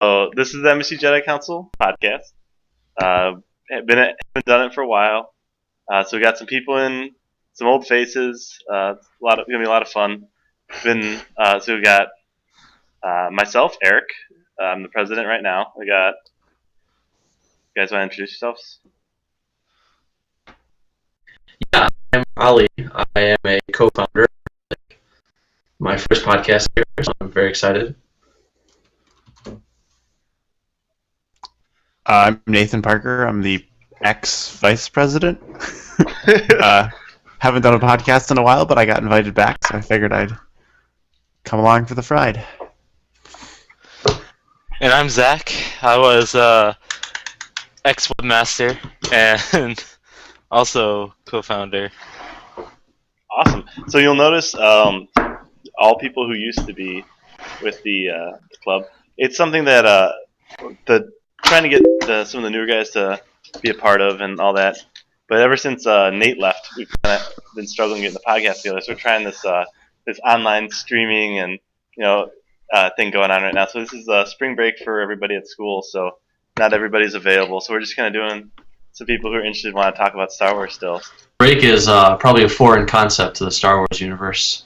So this is the MSU Jedi Council podcast. Haven't done it for a while. So we got some people in, some old faces. Gonna be a lot of fun. So we got myself, Eric. I'm the president right now. We got. You guys want to introduce yourselves? Yeah, I'm Ali. I am a co-founder. My first podcast here, so I'm very excited. I'm Nathan Parker. I'm the ex-vice president. Haven't done a podcast in a while, but I got invited back, so I figured I'd come along for the ride. And I'm Zach. I was ex-webmaster and also co-founder. Awesome. So you'll notice all people who used to be with the club. It's something that trying to get some of the newer guys to be a part of and all that. But ever since Nate left, we've kind of been struggling getting the podcast together. So we're trying this online streaming and thing going on right now. So this is spring break for everybody at school. So not everybody's available. So we're just kind of doing some people who are interested want to talk about Star Wars still. Break is probably a foreign concept to the Star Wars universe.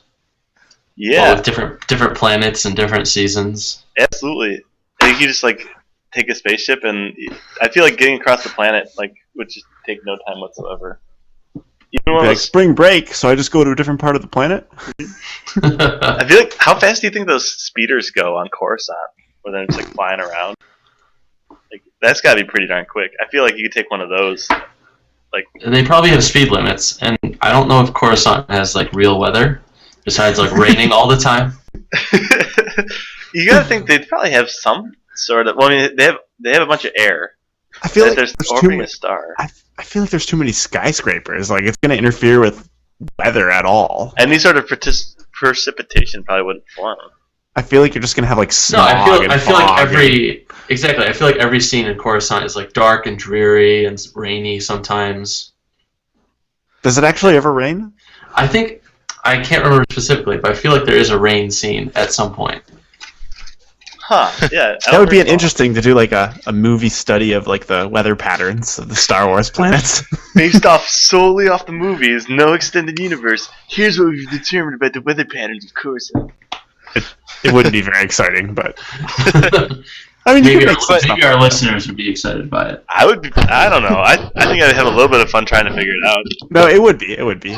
Yeah, all with different planets and different seasons. Absolutely. I think you just take a spaceship, and I feel like getting across the planet would just take no time whatsoever. Even spring break, so I just go to a different part of the planet. I feel like, how fast do you think those speeders go on Coruscant, where they're just flying around? That's got to be pretty darn quick. I feel like you could take one of those. They probably have speed limits, and I don't know if Coruscant has real weather besides raining all the time. You gotta think they'd probably have some sort of. Well, I mean, they have a bunch of air. I feel like there's orbiting a star. I feel like there's too many skyscrapers. It's going to interfere with weather at all. Any sort of precipitation probably wouldn't form. I feel like you're just going to have smog. No, I feel like every scene in Coruscant is dark and dreary and rainy sometimes. Does it actually ever rain? I can't remember specifically, but I feel like there is a rain scene at some point. Huh, yeah. That would be interesting to do a movie study of the weather patterns of the Star Wars planets. Based solely off the movies, no extended universe. Here's what we've determined about the weather patterns of Coruscant. It wouldn't be very exciting, but I mean, maybe our listeners would be excited by it. I would be. I don't know. I think I'd have a little bit of fun trying to figure it out. No, it would be. It would be.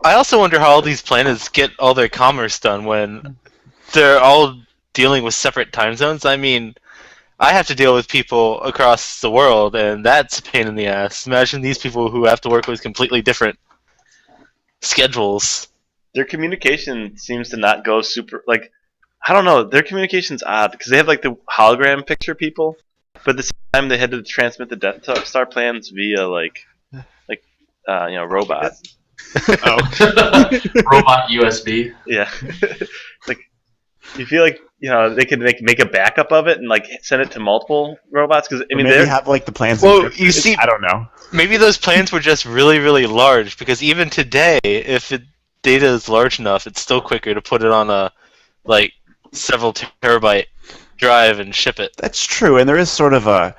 I also wonder how all these planets get all their commerce done when they're all dealing with separate time zones. I mean, I have to deal with people across the world, and that's a pain in the ass. Imagine these people who have to work with completely different schedules. Their communication seems to not go super. I don't know. Their communication's odd because they have the hologram picture people, but at the same time they had to transmit the Death Star plans via robots. Oh, robot USB. Yeah. You feel like they could make a backup of it and send it to multiple robots because I mean they have the plans. Well, you see, I don't know. Maybe those plans were just really, really large because even today, if data is large enough, it's still quicker to put it on a several terabyte drive and ship it. That's true, and there is sort of other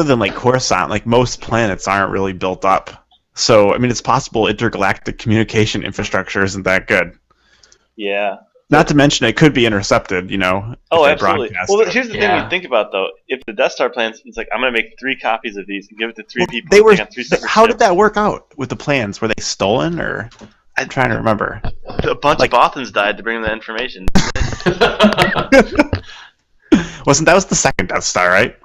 than Coruscant, most planets aren't really built up. So, I mean, it's possible intergalactic communication infrastructure isn't that good. Yeah. Not to mention it could be intercepted, Oh, absolutely. Well, here's the thing we think about, though. If the Death Star plans, it's I'm going to make 3 copies of these and give it to 3 people. They were. How ships. did that work out with the plans? Were they stolen, or? I'm trying to remember. A bunch of Bothans died to bring them that information. That was the second Death Star, right?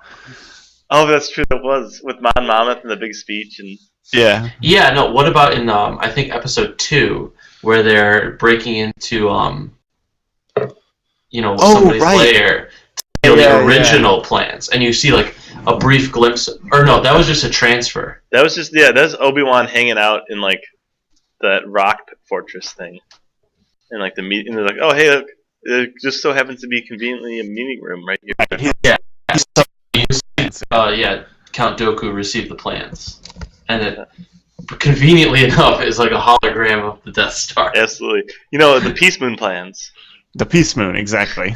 Oh, that's true. It was with Mon Mothma and the big speech and. Yeah. Yeah. No. What about in I think episode 2 where they're breaking into somebody's lair to the original plans, and you see a brief glimpse. Or no, that was just a transfer. That was just that was Obi-Wan hanging out in that rock fortress thing, and the meet. And they're like, oh hey, look, it just so happens to be conveniently a meeting room right here. Yeah. Count Dooku received the plans, and it conveniently enough is a hologram of the Death Star. Absolutely. The Peace Moon plans. The Peace Moon, exactly.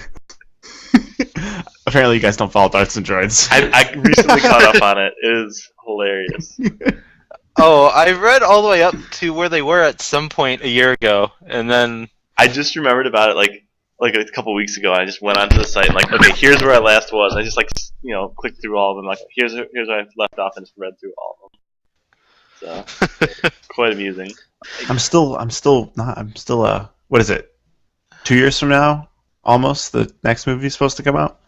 Apparently, you guys don't follow Darts and Droids. I recently caught up on it. It is hilarious. Oh, I read all the way up to where they were at some point a year ago, and then I just remembered about it like a couple weeks ago. I just went onto the site and like, okay, here's where I last was. I just like clicked through all of them. Like here's where I left off and just read through all of them. So quite amusing. I'm still what is it? 2 years from now, almost. The next movie's supposed to come out.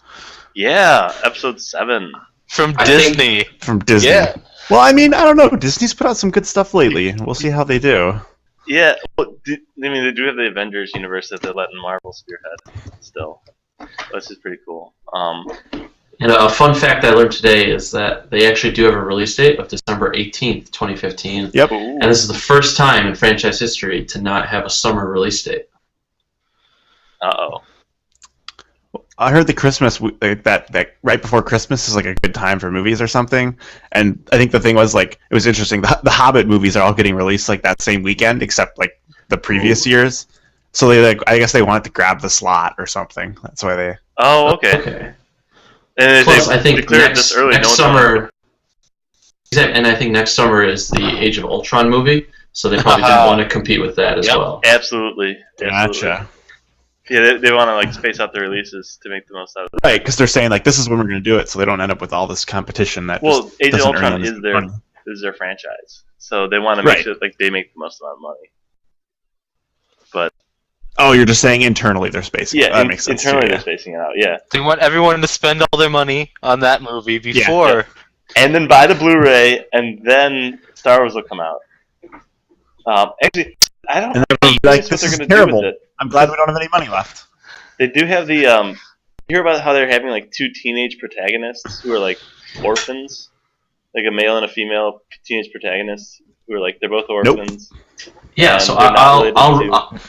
Yeah, episode 7 from Disney. From Disney. Yeah. Well, I mean, I don't know. Disney's put out some good stuff lately. We'll see how they do. Yeah, well, I mean they do have the Avengers universe that they're letting Marvel spearhead still. This is pretty cool. And a fun fact I learned today is that they actually do have a release date of December 18th, 2015. Yep. Ooh. And this is the first time in franchise history to not have a summer release date. Uh-oh. I heard the Christmas that right before Christmas is like a good time for movies or something, and I think the thing was like it was interesting. The Hobbit movies are all getting released like that same weekend, except like the previous years. So they I guess they wanted to grab the slot or something. That's why they. Oh, okay. And Plus, they I think declared this early. next summer. And I think next summer is the Age of Ultron movie, so they probably didn't want to compete with that as well. Absolutely. Gotcha. Yeah, they want to like space out the releases to make the most out of it. Right, because they're saying like this is when we're going to do it, so they don't end up with all this competition that. Well, just Age of doesn't Ultron earn them is money. their franchise, so they want to make sure like they make the most amount of money. But Oh, you're just saying internally they're spacing. yeah, That makes sense. internally too, they're spacing it out. Yeah, They want everyone to spend all their money on that movie before. Yeah. And then buy the Blu-ray, and then Star Wars will come out. Actually, I don't know And they're like, what "This they're is going to do terrible. with it. I'm glad we don't have any money left." They do have the you hear about how they're having like 2 teenage protagonists who are like orphans, like a male and a female teenage protagonists who are like they're both orphans. Yeah, And so they're not related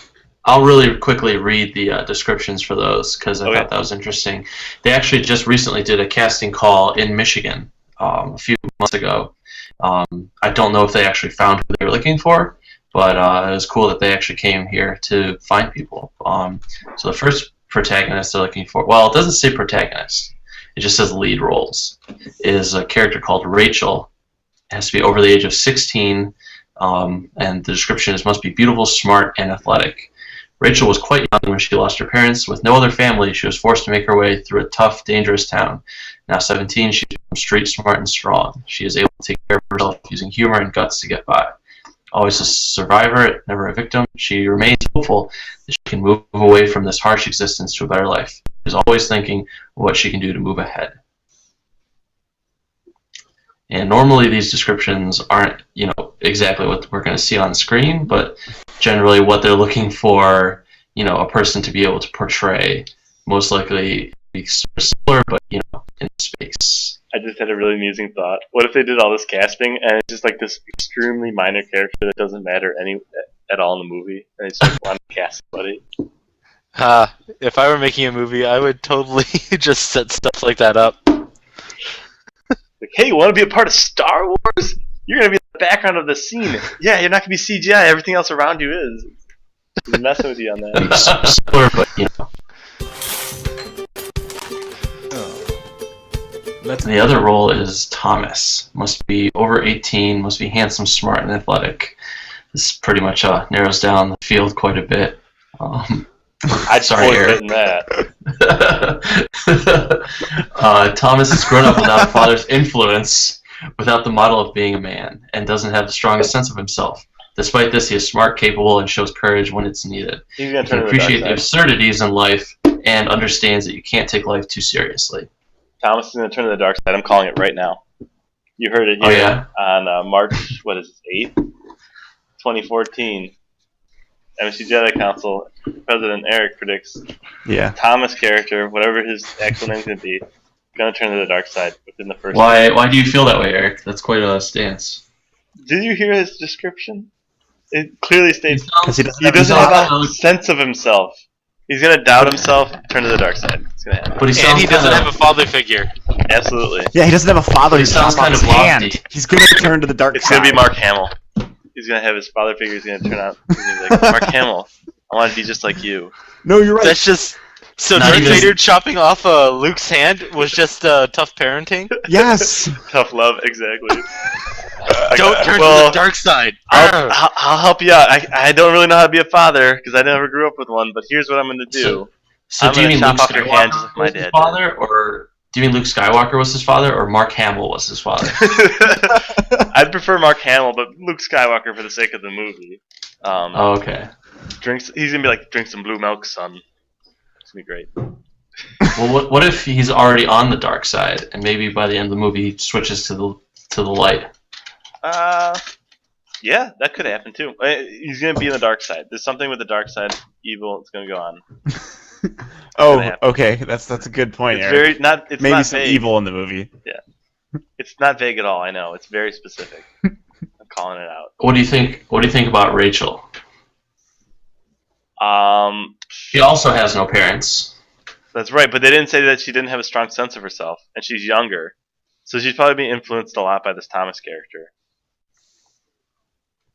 I'll really quickly read the descriptions for those because I Okay. thought that was interesting. They actually just recently did a casting call in Michigan a few months ago. I don't know if they actually found who they were looking for, but it was cool that they actually came here to find people. So the first protagonist they're looking for, well, it doesn't say protagonist. It just says lead roles. Is a character called Rachel. It has to be over the age of 16, and the description is must be beautiful, smart, and athletic. Rachel was quite young when she lost her parents. With no other family, she was forced to make her way through a tough, dangerous town. Now 17, she's become street smart and strong. She is able to take care of herself using humor and guts to get by. Always a survivor, never a victim, she remains hopeful that she can move away from this harsh existence to a better life. She is always thinking what she can do to move ahead. And normally these descriptions aren't, exactly what we're going to see on screen, but generally what they're looking for, a person to be able to portray, most likely be similar, but, in space. I just had a really amusing thought. What if they did all this casting and it's just like this extremely minor character that doesn't matter at all in the movie, and they just want to cast somebody? If I were making a movie, I would totally just set stuff like that up. Like, hey, you want to be a part of Star Wars? You're going to be in the background of the scene. Yeah, you're not going to be CGI. Everything else around you is. I'm messing with you on that. Similar, but, The other role is Thomas. Must be over 18, must be handsome, smart, and athletic. This pretty much narrows down the field quite a bit. I'd Sorry, totally Eric. fit in that. Thomas has grown up without a father's influence, without the model of being a man, and doesn't have the strongest sense of himself. Despite this, he is smart, capable, and shows courage when it's needed. He's going He to can turn to the dark appreciate the side. absurdities in life and understands that you can't take life too seriously. Thomas is going to turn to the dark side. I'm calling it right now. You heard it Oh, here yeah? on March, 8th, 2014. MSU Jedi Council, President Eric predicts Yeah. Thomas character, whatever his actual name's going to be, going to turn to the dark side within the first. Why do you feel that way, Eric? That's quite a stance. Did you hear his description? It clearly states Because he doesn't he have doesn't his have own- a sense of himself. He's going to doubt himself, turn to the dark side. It's going to happen. But he And sounds he doesn't kind have a father figure. Absolutely. Yeah, he doesn't have a father. He He's sounds kind of lofty. hand. He's going to turn to the dark It's side. going to be Mark Hamill. He's going to have his father figure. He's going to turn out. He's going to be like, Mark Hamill, I want to be just like you. No, you're right. That's just So Not Darth even- Vader chopping off Luke's hand was just tough parenting? Yes. Tough love, exactly. Don't turn to Well, the dark side. I'll help you out. I don't really know how to be a father because I never grew up with one. But here's what I'm going to do. So I'm do you gonna mean chop Luke off your hand just Skywalker like my was his dad father, or do you mean Luke Skywalker was his father, or Mark Hamill was his father? I'd prefer Mark Hamill, but Luke Skywalker for the sake of the movie. Oh, okay. He's gonna be like, drink some blue milk, son. It's gonna be great. Well, what if he's already on the dark side, and maybe by the end of the movie he switches to the light? Yeah, that could happen too. He's gonna be in the dark side. There's something with the dark side evil that's gonna go on. Oh, okay. That's a good point, It's Eric. very not. It's Maybe not some vague. evil in the movie. It's not vague at all. I know. It's very specific. I'm calling it out. What do you think? What do you think about Rachel? She That's also has no parents. right, but they didn't say that she didn't have a strong sense of herself, and she's younger, so she's probably being influenced a lot by this Thomas character.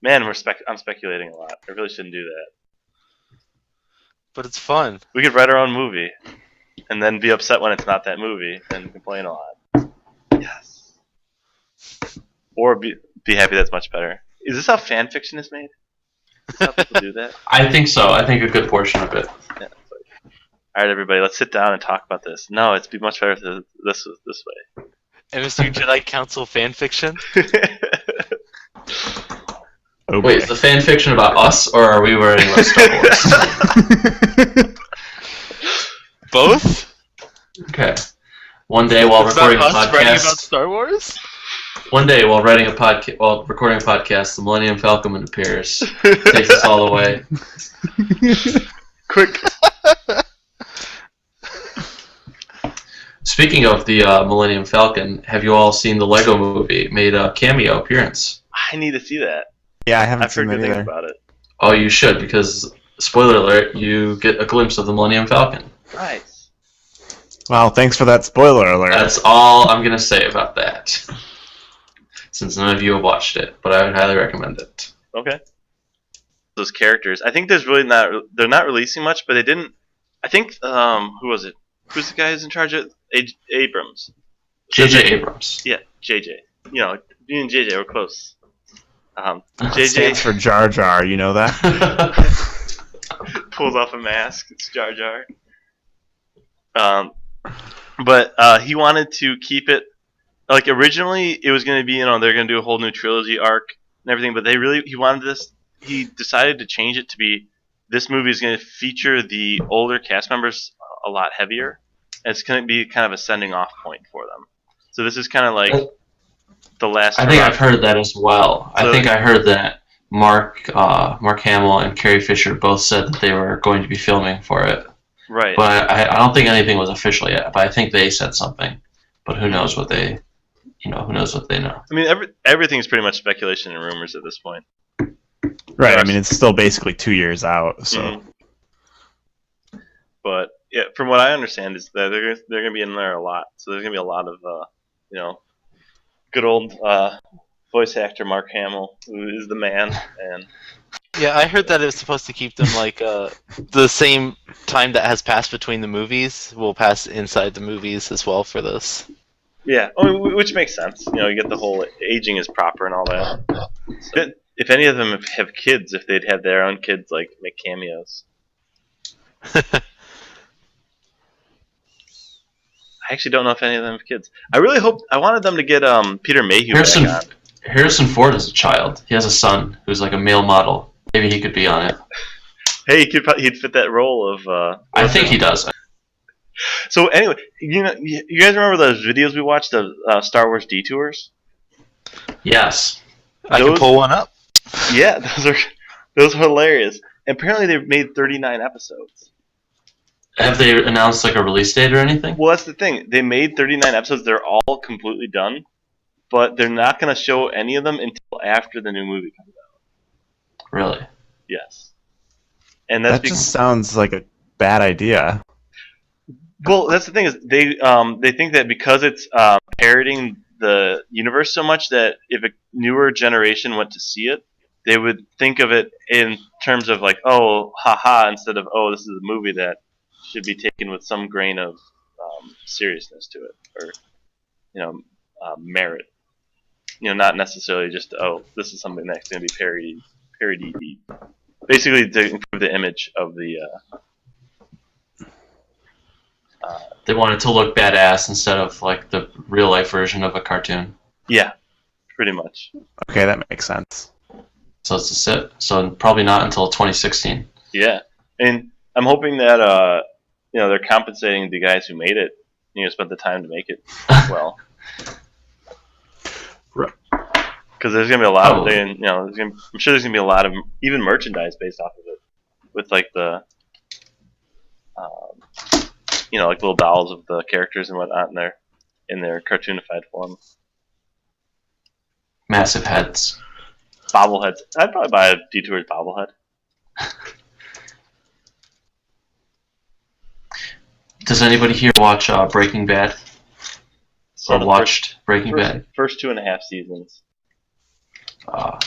Man, I'm speculating a lot. I really shouldn't do that. But it's fun. We could write our own movie, and then be upset when it's not that movie, and complain a lot. Yes. Or be happy that's much better. Is this how fan fiction is made? Is this how people do that? I think so. I think a good portion of it. Yeah. All right, everybody, let's sit down and talk about this. No, it'd be much better if this way. MSU Jedi Council fanfiction? Oh, Wait, boy. is the fan fiction about us, or are we writing about Star Wars? Both? Okay. One day while It's recording a about us writing about podcast, Star Wars? while recording a podcast, the Millennium Falcon appears, takes us all away. Quick. Speaking of the Millennium Falcon, have you all seen the Lego Movie? Made a cameo appearance. I need to see that. Yeah, I haven't I've seen heard that good things either. about it. Oh, you should, because spoiler alert, you get a glimpse of the Millennium Falcon. Nice. Wow, thanks for that spoiler alert. That's all I'm gonna say about that. Since none of you have watched it, but I would highly recommend it. Okay. Those characters. I think they're not releasing much, but they didn't. I think who was it? Who's the guy who's in charge of Abrams? J.J. Abrams. Yeah, JJ. You know, me and JJ were close. It JJ stands for Jar Jar, you know that? pulls off a mask. It's Jar Jar. But he wanted to keep it like originally it was going to be, they're going to do a whole new trilogy arc and everything, but he decided to change it to be this movie is going to feature the older cast members a lot heavier, and it's going to be kind of a sending off point for them. So this is kind of like the last. I think I've heard that as well. So, I think I heard that Mark Hamill and Carrie Fisher both said that they were going to be filming for it. right. But I don't think anything was official yet. But I think they said something. But who knows what they, who knows what they know. I mean, everything's pretty much speculation and rumors at this point. Right, I mean, it's still basically 2 years out, so. Mhm. But yeah, from what I understand is that they're going to be in there a lot. So there's going to be a lot of good old voice actor Mark Hamill, who is the man, and Yeah, I heard that it was supposed to keep them like the same time that has passed between the movies will pass inside the movies as well for this. yeah, which makes sense. You get the whole aging is proper and all that. So, if any of them have kids, if they'd have their own kids like make cameos. I actually don't know if any of them have kids. I wanted them to get Peter Mayhew back on. Harrison Ford is a child. He has a son who's like a male model. Maybe he could be on it. Hey, he'd fit that role of. I think he does. So anyway, you guys remember those videos we watched of Star Wars detours? Yes. I can pull one up. Yeah, those are hilarious. And apparently they've made 39 episodes. Have they announced like a release date or anything? Well, that's the thing. They made 39 episodes. They're all completely done, but they're not going to show any of them until after the new movie comes out. Really? Yes. And that's That just sounds like a bad idea. well, that's the thing is they think that because it's parroting the universe so much that if a newer generation went to see it, they would think of it in terms of like, oh, haha, instead of, oh, this is a movie that should be taken with some grain of seriousness to it, or merit. Not necessarily just this is something that's going to be parodied. Basically, to improve the image of the. They want it to look badass instead of like the real life version of a cartoon. Yeah, pretty much. Okay, that makes sense. So it's a sit. So probably not until 2016. Yeah, and I'm hoping that they're compensating the guys who made it. Spent the time to make it well. Because there's gonna be a lot of I'm sure there's gonna be a lot of even merchandise based off of it, with like the like little dolls of the characters and whatnot in their cartoonified form. Massive heads. Bobbleheads. I'd probably buy a Detour's bobblehead. Does anybody here watch Breaking Bad? Or watched Breaking Bad? First 2.5 seasons. Well,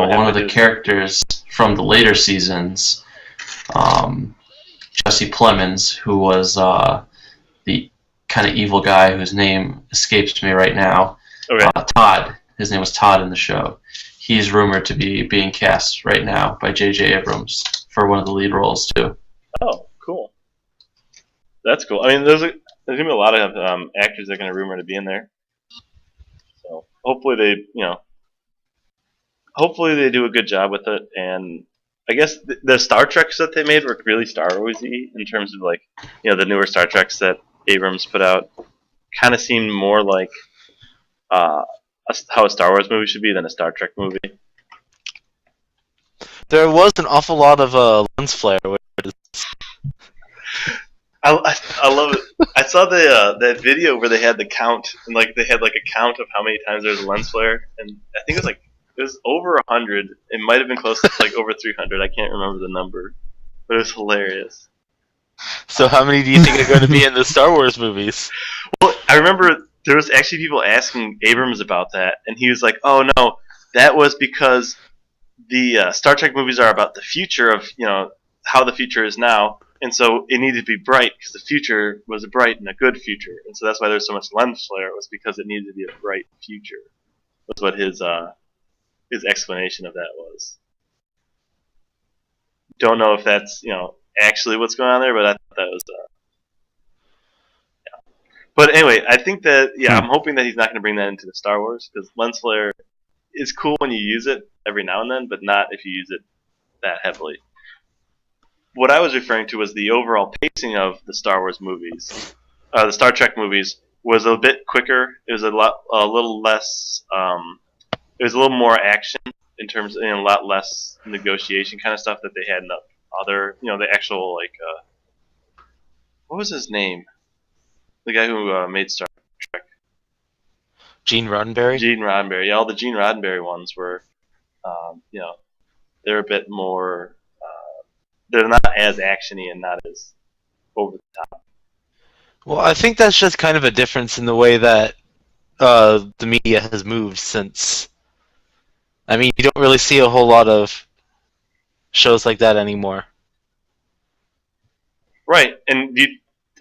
one of the characters from the later seasons, Jesse Plemons, who was the kind of evil guy whose name escapes me right now. Okay. Todd. His name was Todd in the show. He's rumored to be being cast right now by J.J. Abrams for one of the lead roles too. Oh, cool. That's cool. I mean, there's gonna be a lot of actors that are gonna rumor to be in there. So hopefully they do a good job with it. And I guess the Star Treks that they made were really Star Warsy in terms of like the newer Star Treks that Abrams put out. Kind of seemed more like how a Star Wars movie should be than a Star Trek movie. There was an awful lot of lens flare. I love it. I saw that video where they had the count, and like they had like a count of how many times there was a lens flare, and I think it was over 100. It might have been close to like over 300. I can't remember the number, but it was hilarious. So how many do you think are going to be in the Star Wars movies? Well, I remember there was actually people asking Abrams about that, and he was like, "Oh no, that was because the Star Trek movies are about the future of how the future is now, and so it needed to be bright because the future was a bright and a good future, and so that's why there's so much lens flare. It was because it needed to be a bright future." That's what his explanation of that was. Don't know if that's actually what's going on there, but I thought that was. But anyway, I think that I'm hoping that he's not going to bring that into the Star Wars, because lens flare is cool when you use it every now and then, but not if you use it that heavily. What I was referring to was the overall pacing of the Star Wars movies, the Star Trek movies, was a bit quicker. It was a little less. It was a little more action in terms of, a lot less negotiation kind of stuff that they had in the other, the actual what was his name? The guy who made Star Trek. Gene Roddenberry? Gene Roddenberry. Yeah, all the Gene Roddenberry ones were, they're a bit more, they're not as actiony and not as over the top. Well, I think that's just kind of a difference in the way that the media has moved since. I mean, you don't really see a whole lot of shows like that anymore. Right, and do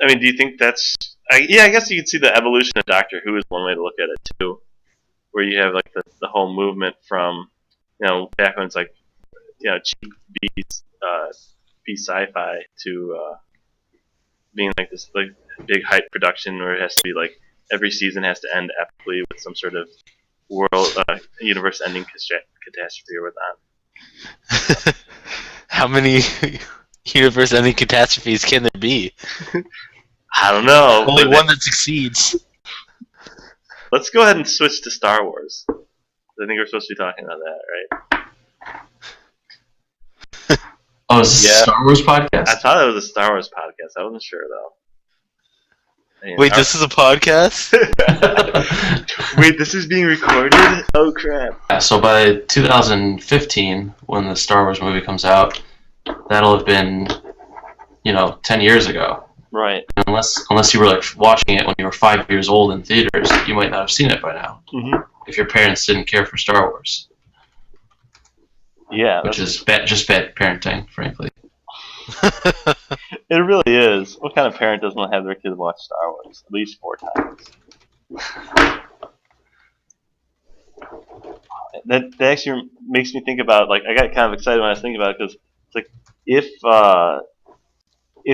you think that's... I guess you could see the evolution of Doctor Who is one way to look at it too, where you have like the whole movement from back when it's like cheap B sci-fi to being like this like big hype production where it has to be like every season has to end epically with some sort of world universe ending catastrophe or whatnot. How many universe ending catastrophes can there be? I don't know. Only one that succeeds. Let's go ahead and switch to Star Wars. I think we're supposed to be talking about that, right? Oh, is this a Star Wars podcast? I thought it was a Star Wars podcast. I wasn't sure, though. Wait, this is a podcast? Wait, this is being recorded? Oh, crap. Yeah, so by 2015, when the Star Wars movie comes out, that'll have been, 10 years ago. Right. Unless you were like watching it when you were 5 years old in theaters, you might not have seen it by now. Mm-hmm. If your parents didn't care for Star Wars. Yeah. Which is just bad parenting, frankly. It really is. What kind of parent doesn't want to have their kids watch Star Wars at least 4 times? That actually makes me think about, like, I got kind of excited when I was thinking about it, because it's like, if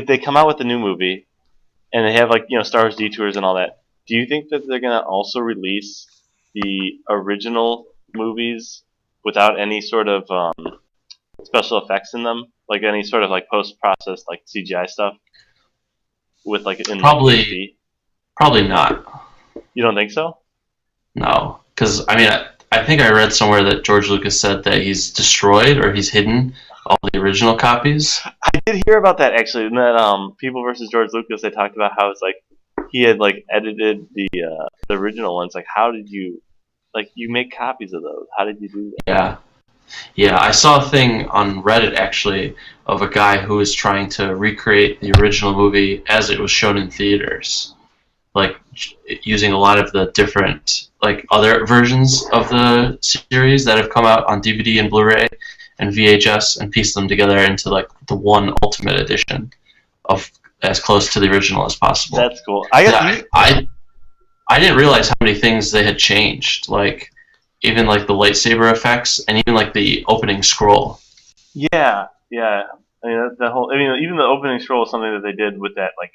they come out with a new movie and they have, like, Star Wars detours and all that, do you think that they're gonna also release the original movies without any sort of special effects in them, like any sort of like post-processed like CGI stuff with like in Probably not. You don't think so? No, because I mean, I think I read somewhere that George Lucas said that he's destroyed or he's hidden all the original copies. I did hear about that actually. In that People versus George Lucas, they talked about how it's like he had like edited the original ones. Like, how did you make copies of those? How did you do that? Yeah, I saw a thing on Reddit actually of a guy who was trying to recreate the original movie as it was shown in theaters, like using a lot of the different like other versions of the series that have come out on DVD and Blu-ray and VHS and pieced them together into like the one ultimate edition of as close to the original as possible. That's cool. I didn't realize how many things they had changed, like even like the lightsaber effects and even like the opening scroll. Yeah. I mean, even the opening scroll is something that they did with that, like,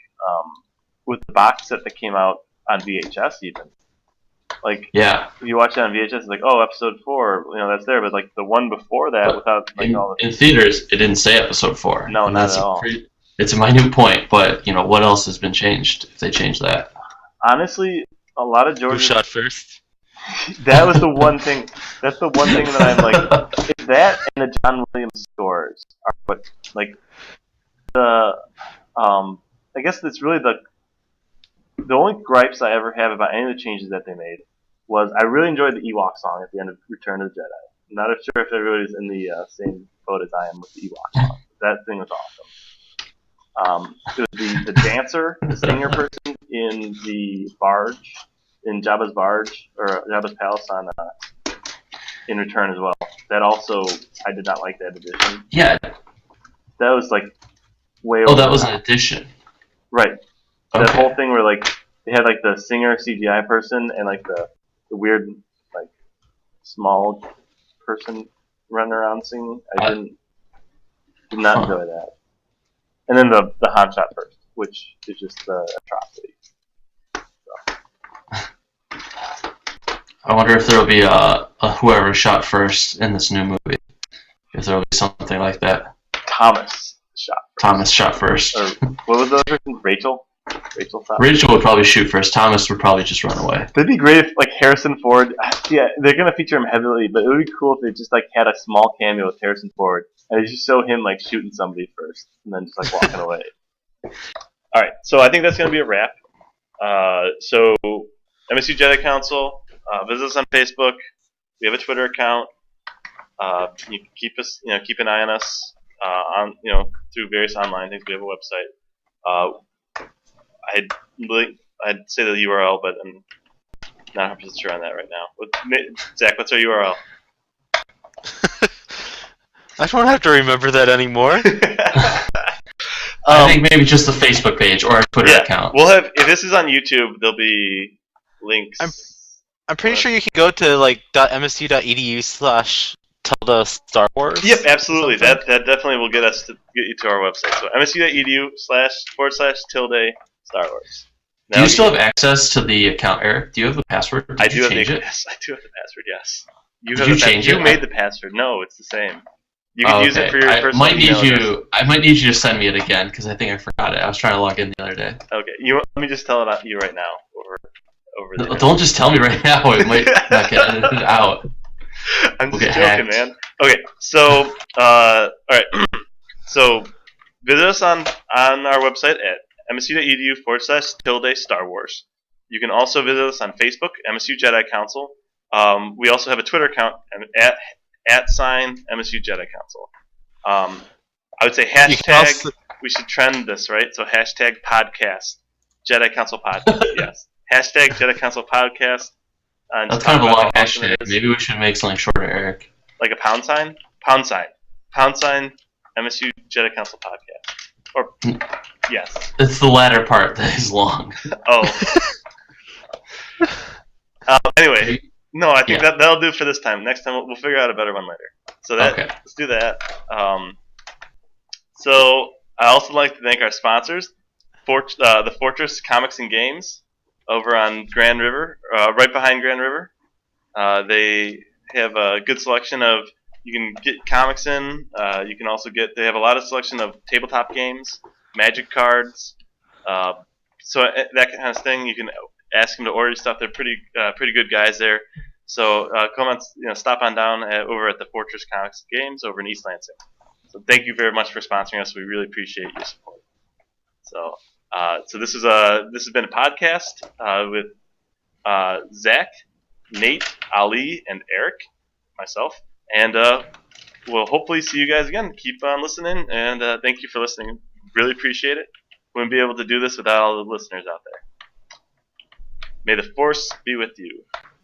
with the box set that came out on VHS, even. Like, if you watch it on VHS, it's like, oh, episode 4, that's there, but like the one before that, without like all the... in theaters, it didn't say episode 4. No, not at all. It's a minute point, but what else has been changed if they change that? Honestly, a lot of George. Who shot first? That was the one thing. That's the one thing that I'm like. If that and the John Williams scores are what, like, the I guess that's really the only gripes I ever have about any of the changes that they made was I really enjoyed the Ewok song at the end of Return of the Jedi. I'm not sure if everybody's in the same boat as I am with the Ewok song. That thing was awesome. It was the dancer, the singer person in the barge. In Jabba's barge, or Jabba's palace on in Return as well. That also, I did not like that addition. Yeah. That was like way over. Oh, that was an addition. Right. Okay. That whole thing where like they had like the singer CGI person and like the weird like small person running around singing. I did not enjoy that. And then the Han shot first, which is just atrocity. I wonder if there will be a whoever shot first in this new movie. If there will be something like that. Thomas shot first. Or what was the other person? Rachel shot. Rachel would probably shoot first. Thomas would probably just run away. That'd be great if like Harrison Ford. Yeah, they're gonna feature him heavily, but it would be cool if they just like had a small cameo with Harrison Ford and they just show him like shooting somebody first and then just like walking away. All right, so I think that's gonna be a wrap. So MSU Jedi Council. Visit us on Facebook. We have a Twitter account. You can keep an eye on us through various online things. We have a website. I'd say the URL, but I'm not 100% sure on that right now. Zach, what's our URL? I don't have to remember that anymore. I think maybe just the Facebook page or our Twitter account. We'll have. If this is on YouTube, there'll be links. I'm pretty sure you can go to like .msu.edu/Tilda Star Wars. Yep, absolutely. That definitely will get you to our website. So msu.edu//tilde Star Wars. Do you still have access to the account, Eric? Do you have the password? I do have the password. Yes. Did you change it? You made the password. No, it's the same. You can use it for your personal email. I might need you to send me it again because I think I forgot it. I was trying to log in the other day. Okay. Let me just tell it to you right now. Over don't just tell me right now. It might not get edited out. I'm just joking, man. Okay, so all right. So visit us on our website at msu.edu/tilde Star Wars. You can also visit us on Facebook, MSU Jedi Council. We also have a Twitter account at @MSU Jedi Council. I would say hashtag. We should trend this, right? So hashtag podcast Jedi Council podcast. Yes. Hashtag Jedi Council podcast. That's kind of a long hashtag. Maybe we should make something shorter, Eric. Like a pound sign? Pound sign MSU Jedi Council podcast. Or yes. It's the latter part that is long. Oh. Anyway, no, I think that'll do for this time. Next time we'll figure out a better one later. So let's do that. So I also like to thank our sponsors, the Fortress Comics and Games over on Grand River, right behind Grand River. They have a good selection of, you can get comics in. You can also they have a lot of selection of tabletop games, magic cards, so that kind of thing. You can ask them to order stuff. They're pretty good guys there. So come on, stop on down over at the Fortress Comics and Games over in East Lansing. So thank you very much for sponsoring us. We really appreciate your support. So this has been a podcast with Zach, Nate, Ali, and Eric, myself, and we'll hopefully see you guys again. Keep on listening, and thank you for listening. Really appreciate it. Wouldn't be able to do this without all the listeners out there. May the Force be with you.